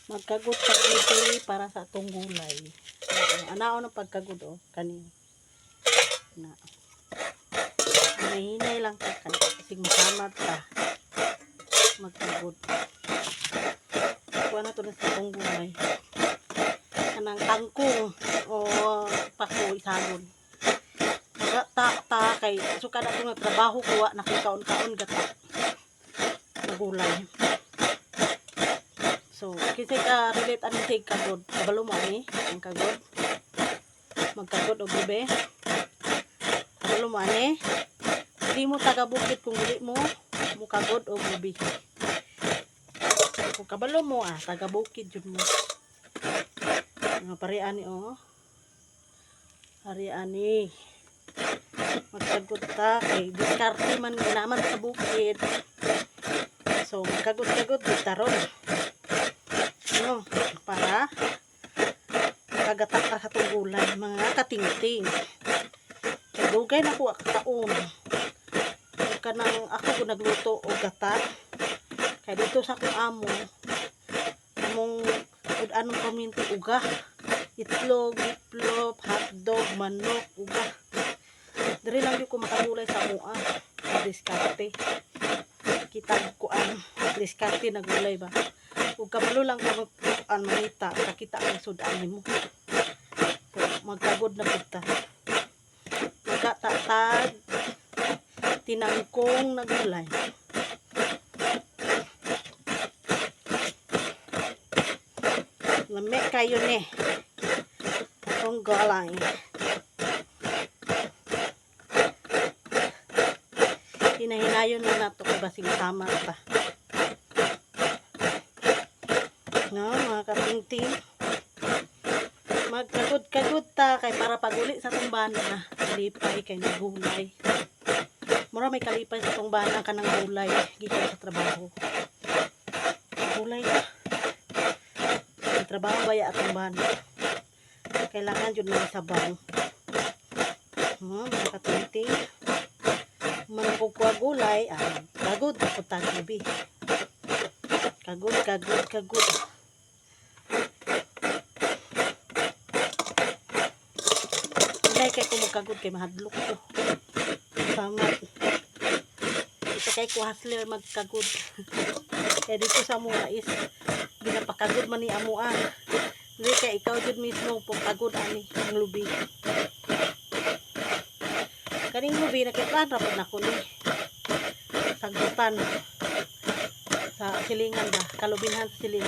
Magkagut para sa atong gulay. Anao ng pagkagut o kanin. Na. Hinay lang ka kasi masamat ka. Magkagut. Kuha na to na sa atong gulay. Kanang tangkong o pako isagon. Ta kay suka na itong trabaho kuha na kay kaon-kaon gata. Magulay. So, kasi relate ano sa kagod. Kabalo mo ani, ang kagod. Magkagod o bebe. Kabalo mo ani. Hindi mo taga-bukid kung hindi mo mukagod o bebe. Kung kabalo mo taga-bukid yun mo. Mga pariani o. Pariani. Magkagod ta kay diskarte man ginaman sa bukid. So, magkagod-kagod gitaron. Para kagatak ka sa gulay mga katingting kaya dugay na ko kaon kanang ako ko nagluto o gata kaya dito sa akong amo among anong paminti uga itlog, iplop, hotdog, manok, uga diri lang di ko makagulay sa mua diskarte kitag ko ang diskarte na gulay ba ug kabalo lang ka ang manita kakita ang sudan nimo magkagod na pud ta magkatatag tinangkong na gulay lame kayo ni akong gulay hinahinayon na nato kay basing tama ta. No, mga katingting magkagod-kagod ta kay para paguli sa tumbana na kalipay kay nagulay mura may kalipay sa tumbana ka ng gulay gikan sa trabaho gulay ka may trabaho baya at tumbana kailangan yun na sabaw mga katingting manapugwa gulay kagod ako tagibi kagod kay ko magkagod kay mahadlok ko sama ito kay ko hustler magkagod kaya dito sa mga is ginapakagod man ni amuan hindi kay ikaw jud mismo pagkagod ani ang lubi kaning lubi nakitlan rapod na ko ni sagutan sa silingan ba kalubinhan sa silingan